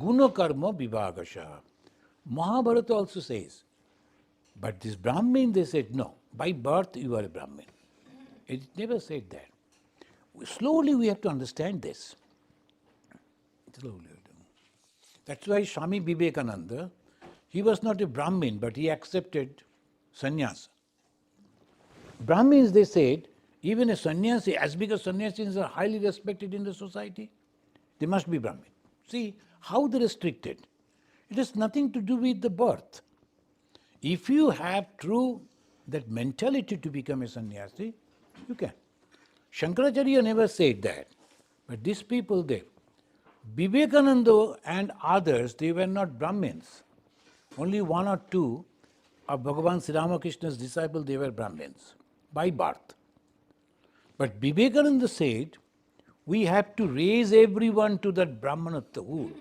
guna karma vibhagasha. Mahabharata also says, but this Brahmin, they said, no, by birth you are a Brahmin. It never said that. Slowly we have to understand this. Slowly. That's why Swami Vivekananda, he was not a Brahmin, but he accepted sannyasa. Brahmins, they said, even a sannyasi, as big as sannyasis are highly respected in the society, they must be Brahmin. See how they restricted. It has nothing to do with the birth. If you have that mentality to become a sannyasi, you can. Shankaracharya never said that. But these people, Vivekananda and others, they were not Brahmins. Only one or two of Bhagavan Sri Ramakrishna's disciples, they were Brahmins by birth. But Vivekananda said, we have to raise everyone to that Brahmanattahood.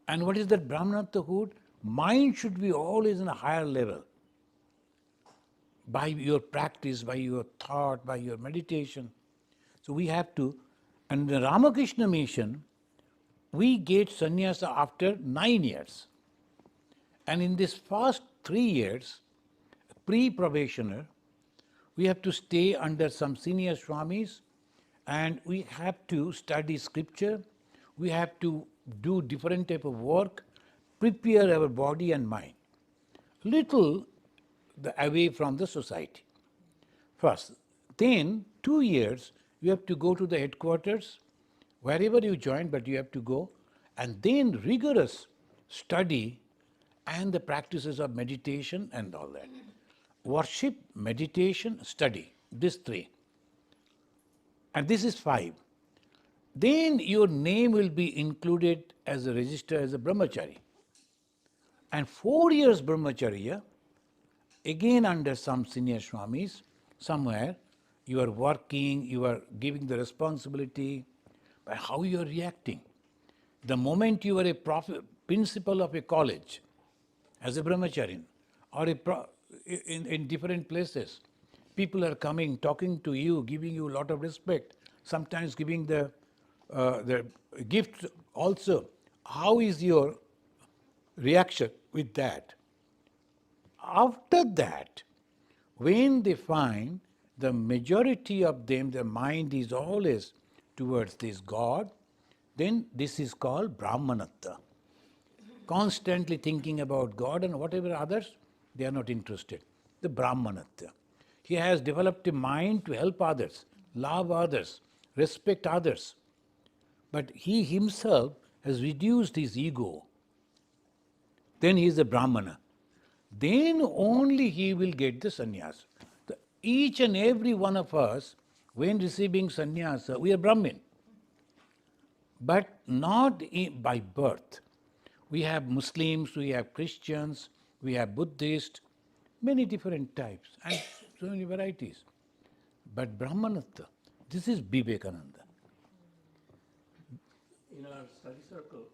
And what is that Brahmanattahood? Mind should be always in a higher level. By your practice, by your thought, by your meditation. So we have to, and the Ramakrishna mission, we get sannyasa after 9 years. And in this first 3 years, pre-probationer, we have to stay under some senior swamis, and we have to study scripture, we have to do different type of work, prepare our body and mind. Little away from the society. First. Then 2 years, you have to go to the headquarters, wherever you join, but you have to go, and then rigorous study and the practices of meditation and all that. Worship, meditation, study, these 3. And this is 5. Then your name will be included as a register as a brahmachari. And 4 years brahmacharya, again under some senior swamis, somewhere, you are working, you are giving the responsibility, by how you are reacting. The moment you are a principal of a college, as a brahmachari, or in different places, people are coming, talking to you, giving you a lot of respect, sometimes giving the gifts also. How is your reaction with that? After that, when they find the majority of them, their mind is always towards this God, then this is called Brahmanatta. Constantly thinking about God and whatever others, they are not interested. The Brahmanatta. He has developed a mind to help others, love others, respect others. But he himself has reduced his ego. Then he is a Brahmana. Then only he will get the sannyasa. Each and every one of us, when receiving sannyasa, we are Brahmin. But not by birth. We have Muslims, we have Christians, we have Buddhists, many different types and so many varieties. But Brahmanatta, this is Vivekananda. In our study circle,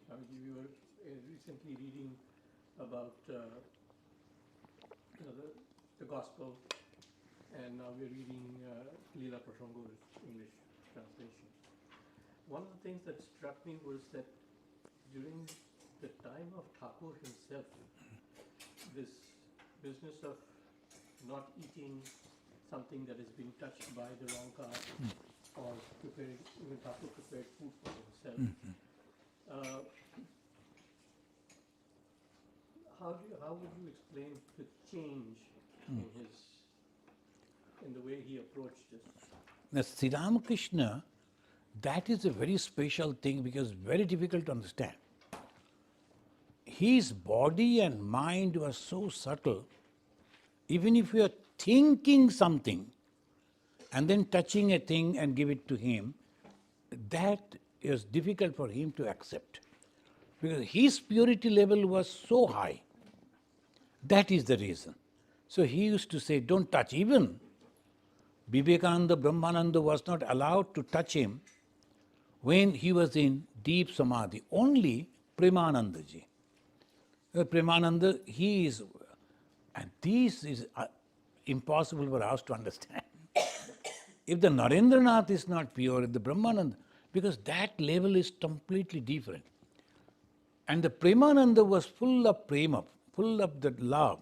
we were recently reading about the gospel, and now we're reading Leela Prashango's English translation. One of the things that struck me was that during the time of Thakur himself, this business of not eating something that has been touched by the wrong caste, or preparing, even Thakur prepared food for himself. How would you explain the change in the way he approached this? Now, Sri Ramakrishna, that is a very special thing because very difficult to understand. His body and mind were so subtle, even if you are thinking something and then touching a thing and give it to him, that is difficult for him to accept. Because his purity level was so high. That is the reason. So he used to say, don't touch. Even Vivekananda, Brahmananda was not allowed to touch him when he was in deep samadhi. Only Premanandaji. Premananda, he is, and this is impossible for us to understand. If the Narendranath is not pure, if the Brahmananda, because that level is completely different. And the Premananda was full of prema, full of that love.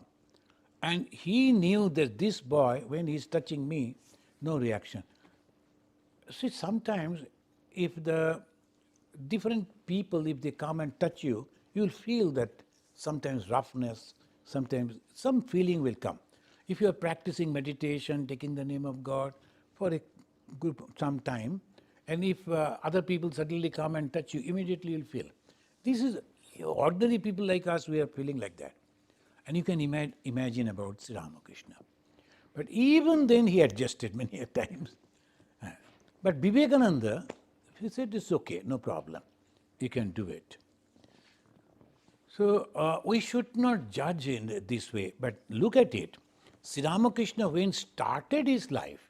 And he knew that this boy, when he's touching me, no reaction. See, sometimes if the different people, if they come and touch you, you'll feel that sometimes roughness, sometimes some feeling will come. If you are practicing meditation, taking the name of God for a good some time, and if other people suddenly come and touch you, immediately you'll feel. This is ordinary people like us, we are feeling like that. And you can imagine about Sri Ramakrishna. But even then he adjusted many a times. But Vivekananda, he said, it's okay, no problem. You can do it. So we should not judge in this way, but look at it. Sri Ramakrishna, when started his life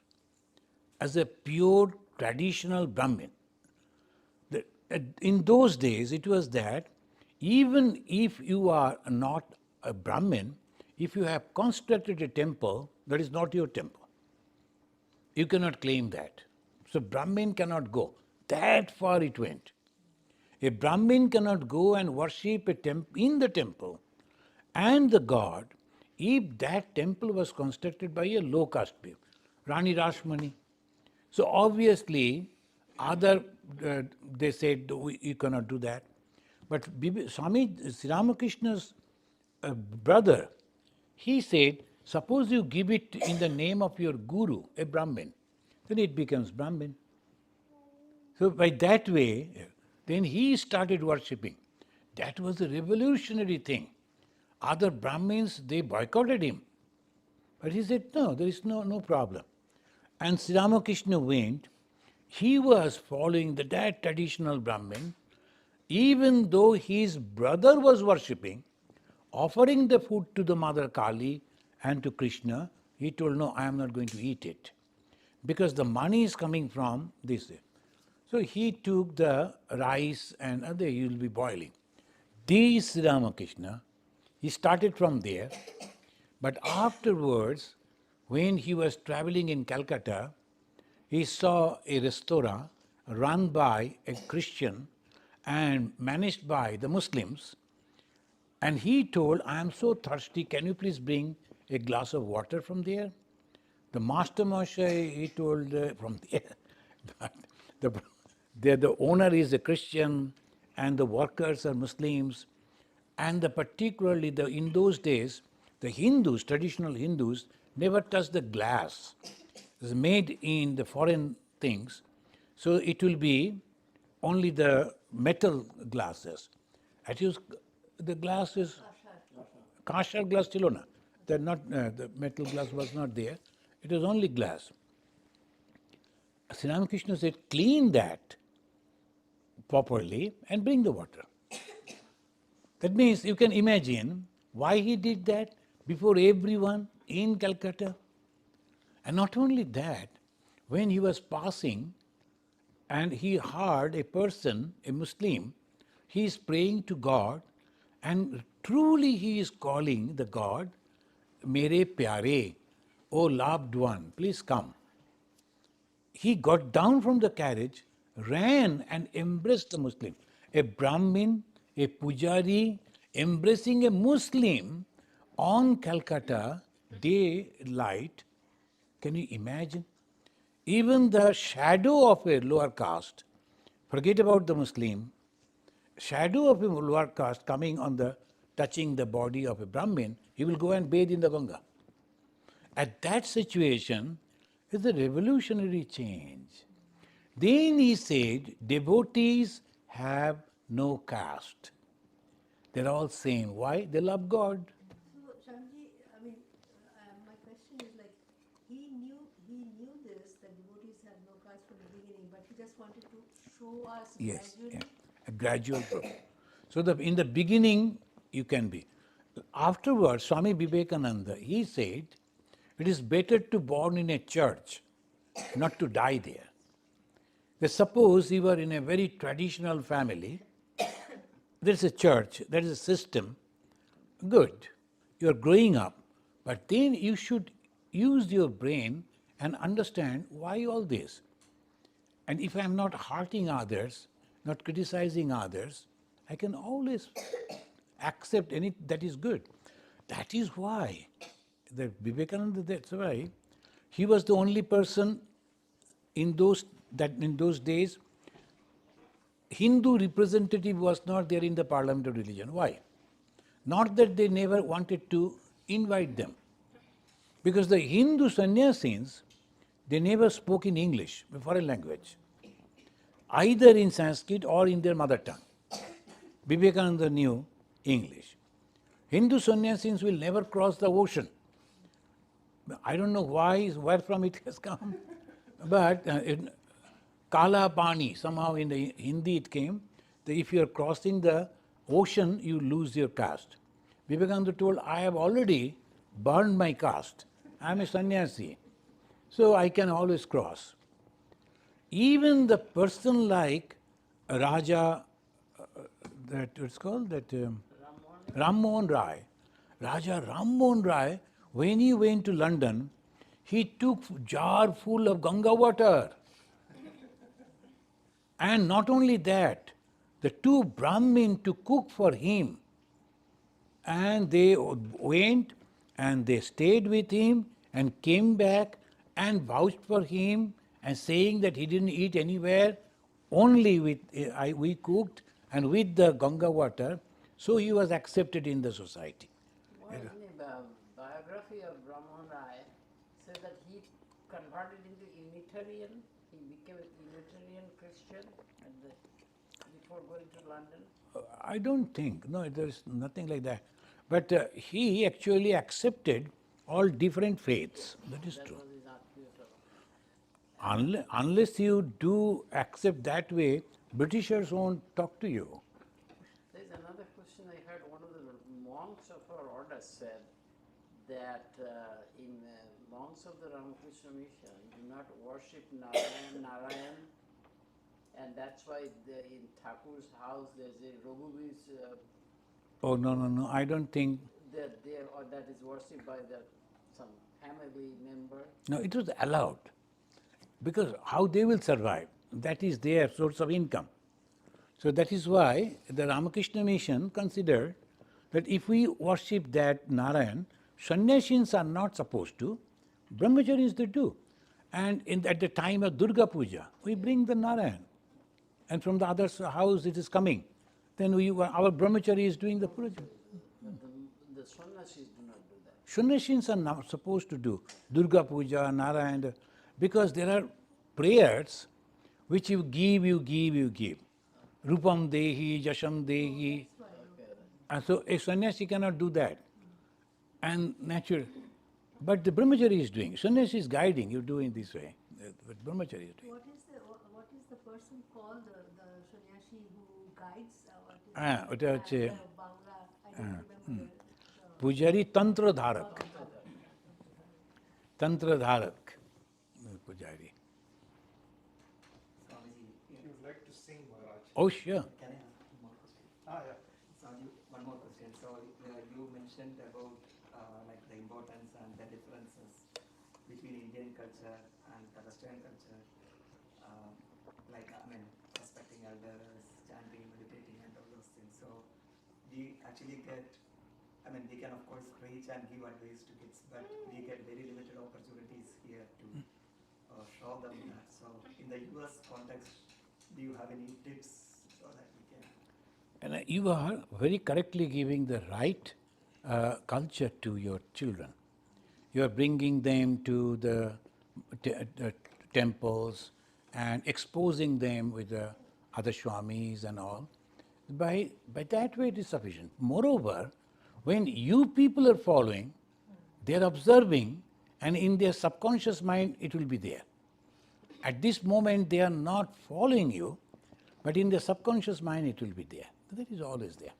as a pure traditional Brahmin, in those days it was that even if you are not a Brahmin, if you have constructed a temple, that is not your temple. You cannot claim that. So Brahmin cannot go. That far it went. A Brahmin cannot go and worship in the temple and the god if that temple was constructed by a low caste people, Rani Rashmani. So obviously, they said you cannot do that. But Swami Sri Ramakrishna's brother, he said, suppose you give it in the name of your guru, a Brahmin, then it becomes Brahmin. So by that way, then he started worshipping. That was a revolutionary thing. Other Brahmins, they boycotted him. But he said, no, there is no problem. And Sri Ramakrishna went, he was following that traditional Brahmin, even though his brother was worshipping, offering the food to the Mother Kali and to Krishna, he told, no, I am not going to eat it, because the money is coming from this. So he took the rice and he will be boiling. This Sri Ramakrishna, he started from there, but afterwards, when he was traveling in Calcutta, he saw a restaurant run by a Christian and managed by the Muslims, and he told, I am so thirsty, can you please bring a glass of water from there? The master Moshe, he told, from there. The owner is a Christian and the workers are Muslims, and particularly in those days, the Hindus, traditional Hindus, never touch the glass. It's made in the foreign things, so it will be only the metal glasses. At least the glass is kashar glass chilona. The metal glass was not there. It was only glass. Sri Ramakrishna said, clean that properly and bring the water. That means you can imagine why he did that before everyone in Calcutta. And not only that, when he was passing and he heard a person, a Muslim, he is praying to God, and truly he is calling the God, Mere Pyare, O loved one, please come. He got down from the carriage, ran and embraced the Muslim. A Brahmin, a Pujari, embracing a Muslim on Calcutta daylight. Can you imagine? Even the shadow of a lower caste, forget about the Muslim, shadow of a lower caste coming touching the body of a Brahmin, he will go and bathe in the Ganga. At that situation, is a revolutionary change. Then he said, devotees have no caste. They're all same. Why? They love God. So, Shamji, my question is like, he knew this, that devotees have no caste from the beginning, but he just wanted to show us gradually. Yeah, a gradual process. So in the beginning, you can be. Afterwards, Swami Vivekananda, he said, it is better to born in a church, not to die there. Suppose you are in a very traditional family, there is a church, there is a system, good, you are growing up, but then you should use your brain and understand why all this. And if I'm not hurting others, not criticizing others, I can always accept any that is good. That is why the Vivekananda, that's why he was the only person in those days, Hindu representative was not there in the parliament of religion. Why? Not that they never wanted to invite them. Because the Hindu sannyasis, they never spoke in English, a foreign language, either in Sanskrit or in their mother tongue. Vivekananda knew English. Hindu sannyasis will never cross the ocean. I don't know where from it has come, but Kala Pani, somehow in the Hindi it came, that if you are crossing the ocean, you lose your caste. Vivekananda told, I have already burned my caste. I am a sannyasi, so I can always cross. Even the person like Raja, that it's called that Ram Mohan Rai, Raja Ram Mohan Rai, when he went to London, he took jar full of Ganga water. And not only that, the two Brahmin to cook for him. And they went and they stayed with him and came back and vouched for him and saying that he didn't eat anywhere, only we cooked and with the Ganga water. So he was accepted in the society. Well, in the biography of Brahman Rai says that he converted into Unitarian. He became a Unitarian Christian before going to London. I don't think, no, there's nothing like that. But he actually accepted all different faiths. That is true. That was his attitude. Unless you do accept that way, Britishers won't talk to you. There's another question I heard. One of the monks of our order said that in monks of the Ramakrishna mission do not worship Narayan, and that's why in Thakur's house there's a Raghuvir's Oh, no, I don't think. that is worshipped by some family member. No, it was allowed. Because how they will survive? That is their source of income. So that is why the Ramakrishna mission considered that if we worship that Narayan, sannyasins are not supposed to, brahmacharis they do. And at the time of Durga Puja, we bring the Narayan. And from the other house it is coming. Then our brahmachari is doing the puja. But the sannyasis do not do that. Sannyasins are not supposed to do Durga Puja, Narayan, because there are prayers which you give. Rupam Dehi, Jasham Dehi. And so a sannyasi cannot do that. And naturally, but the brahmachari is doing. Sannyasi is guiding, you do in this way. But brahmachari is doing. What is the person called, the sannyasi who guides? ওটা হচ্ছে Bangla, I don't remember Pujari Tantra Dharak. Tantra Dharak. Pujari. Swamiji, if you would like to sing, Maharaj. Oh, sure. Can I ask one more question? Yeah. Swamiji, one more question. So you mentioned about like the importance and the differences between Indian culture and the Western culture. Respecting elders, chanting, meditating, and all those things. So we actually get, we can of course preach and give advice to kids, but we get very limited opportunities here to show them that. So in the US context, do you have any tips so that we can? And you are very correctly giving the right culture to your children. You are bringing them to the temples and exposing them with the other swamis and all. By that way it is sufficient. Moreover, when you people are following, they are observing, and in their subconscious mind it will be there. At this moment they are not following you, but in their subconscious mind it will be there. That is always there.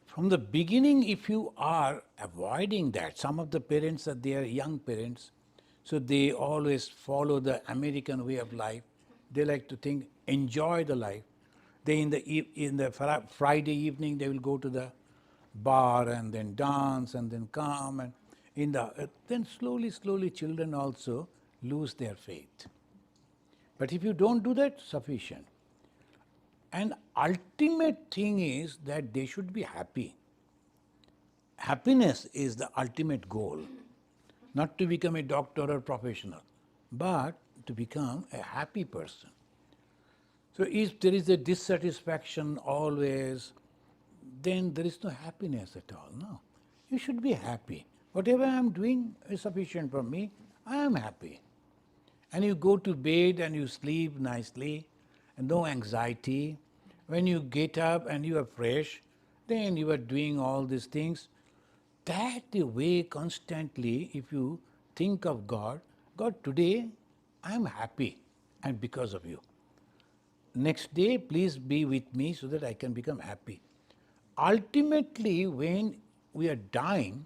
From the beginning, if you are avoiding that, some of the parents are there, young parents, so they always follow the American way of life. They like to think, enjoy the life. They in the Friday evening they will go to the bar and then dance and then come, and then slowly children also lose their faith. But if you don't do that, sufficient. And ultimate thing is that they should be happy. Happiness is the ultimate goal. Not to become a doctor or professional, but to become a happy person. So if there is a dissatisfaction always, then there is no happiness at all. No. You should be happy. Whatever I am doing is sufficient for me. I am happy. And you go to bed and you sleep nicely, and no anxiety. When you get up and you are fresh, then you are doing all these things. That the way constantly, if you think of God, God, today I am happy and because of you. Next day, please be with me so that I can become happy. Ultimately, when we are dying,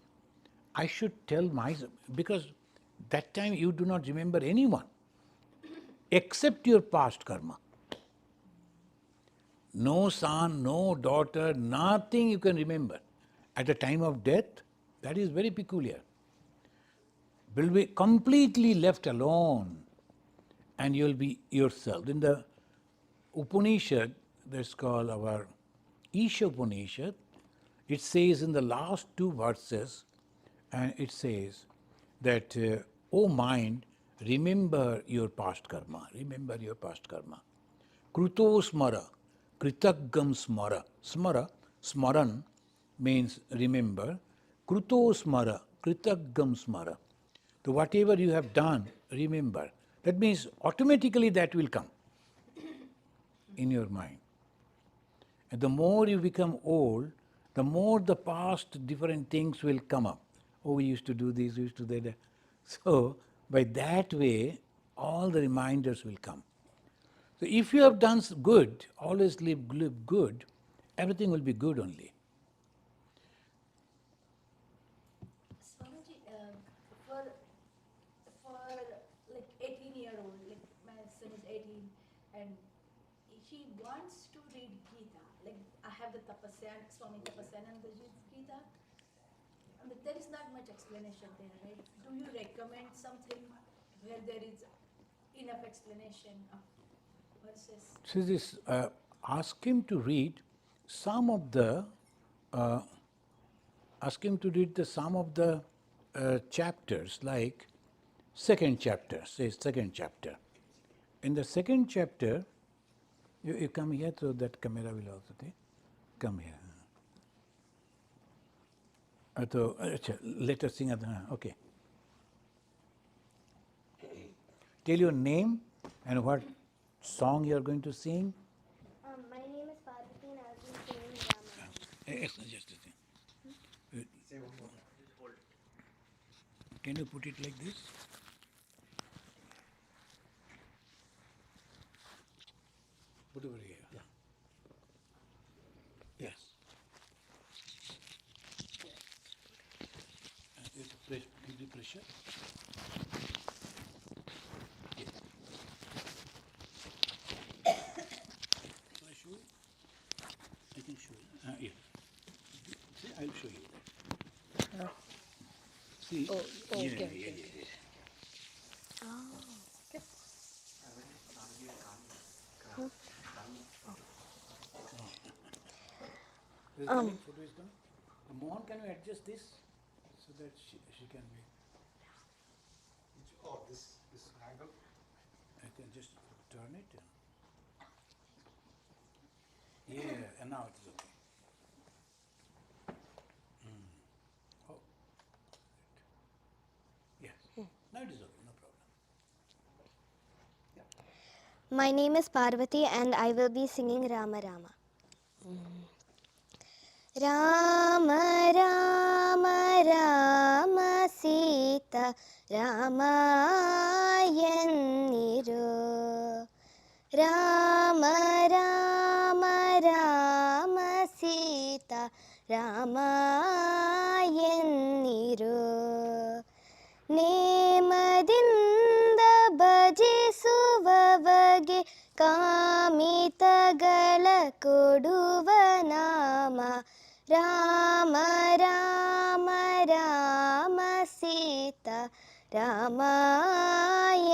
I should tell myself, because that time you do not remember anyone except your past karma. No son, no daughter, nothing you can remember. At the time of death, that is very peculiar. Will be completely left alone and you will be yourself. In the Upanishad, that's called our Isha Upanishad, it says in the last two verses, and it says that, O mind, remember your past karma, remember your past karma. Kruto smara, kritagam smara. Smara, smaran means remember. Kruto smara, kritagam smara. So whatever you have done, remember. That means automatically that will come in your mind. And the more you become old, the more the past different things will come up. Oh, we used to do this, we used to do that. So by that way, all the reminders will come. So if you have done good, always live good, everything will be good only. Swamiji, for like 18-year-old, like my son is 18, and he wants to read Gita. Like I have the Swami Tapasyanandaji's Gita. I mean, there is not much explanation there, right? Do you recommend something where there is enough explanation of verses? So this, ask him to read some of the, chapters, like second chapter, say second chapter. In the second chapter, you come here so that camera will also take. Come here. So, let us sing. Okay. Tell your name and what song you are going to sing. My name is Parvati and I'll be singing Rama. Just a thing. Can you put it like this? Put over here. Yeah. Yes. Give the pressure. Yes. Shall I show you? I can show you. Yes. See, I'll show you. See? Yeah. This photo is done. Mohan, can you adjust this so that she can make? Oh, this angle? I can just turn it. Yeah, and now it is okay. Oh. Yes. Now it is okay, no problem. My name is Parvati and I will be singing Rama Rama. Rama Rama Rama Sita Ramayaniru. Rama Rama Rama Sita Ramayaniru. ನೇಮದಿಂದ ಭಜಿಸುವವಗೆ ಕಾಮಿತಗಳ ಕೊಡುವ ನಾಮ ರಾಮ ರಾಮ ರಾಮ ಸೀತಾ ರಾಮ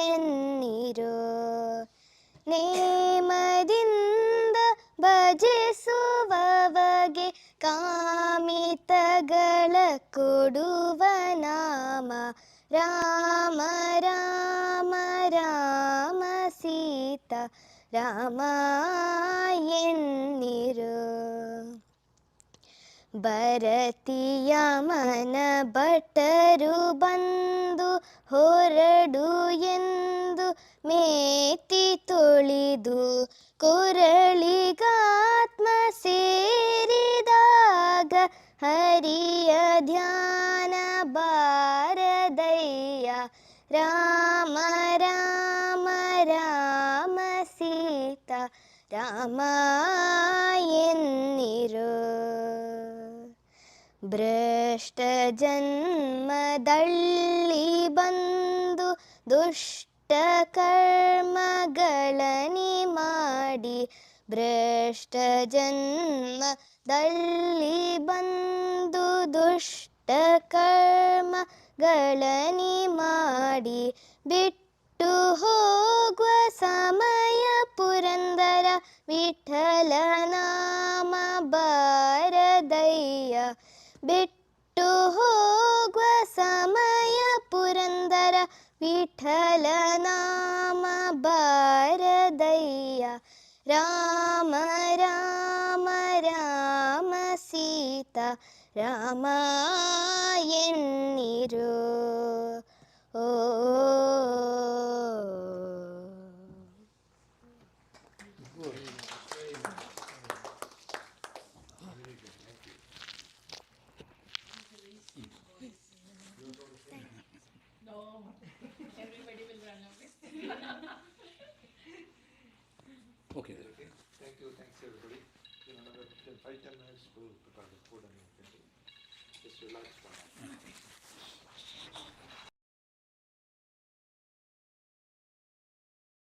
ಎನ್ನಿರೋ. ನೇಮದಿಂದ ಭಜಿಸುವವಗೆ ಕಾಮಿತಗಳ ಕೊಡುವ ನಾಮ ರಾಮ ರಾಮ ರಾಮ ಸೀತಾ ರಾಮ ಎನ್ನಿರು. ಭರತಿಯ ಮನ ಭಟ್ಟರು ಬಂದು ಹೊರಡು ಎಂದು ಮೇತಿ ತೊಳಿದು ಕೊರಳಿಗಾತ್ಮ ಸೇರಿದಾಗ ಹರಿಯ ಧ್ಯಾನ ಬಾರದಯ್ಯ ರಾಮ ರಾಮ ರಾಮ ಸೀತಾ ರಾಮ ಎನ್ನಿರು. ಭ್ರಷ್ಟ ಜನ್ಮದಳ್ಳಿ ಬಂದು ದುಷ್ಟ ಕರ್ಮಗಳನಿ ಮಾಡಿ, ಭ್ರಷ್ಟ ಜನ್ಮದಳ್ಳಿ ಬಂದು ದುಷ್ಟ ಕರ್ಮಗಳನಿ ಮಾಡಿ, ಬಿಟ್ಟು ಹೋಗುವ ಸಮಯ ಪುರಂದರ ವಿಠಲ ನಾಮ ಬಾರದಯ್ಯ. ಬಿಟ್ಟು ಹೋಗುವ ಸಮಯ ಪುರಂದರ ವಿಠಲ ನಾಮ ಬಾರದಯ್ಯ. ರಾಮ ರಾಮ ರಾಮ ಸೀತಾ ರಾಮ ಎನ್ನಿರು. ಓ No, everybody will run away. Okay. Thank you, thanks everybody. In another 5-10 minutes, we'll prepare the food and everything. Just relax for now.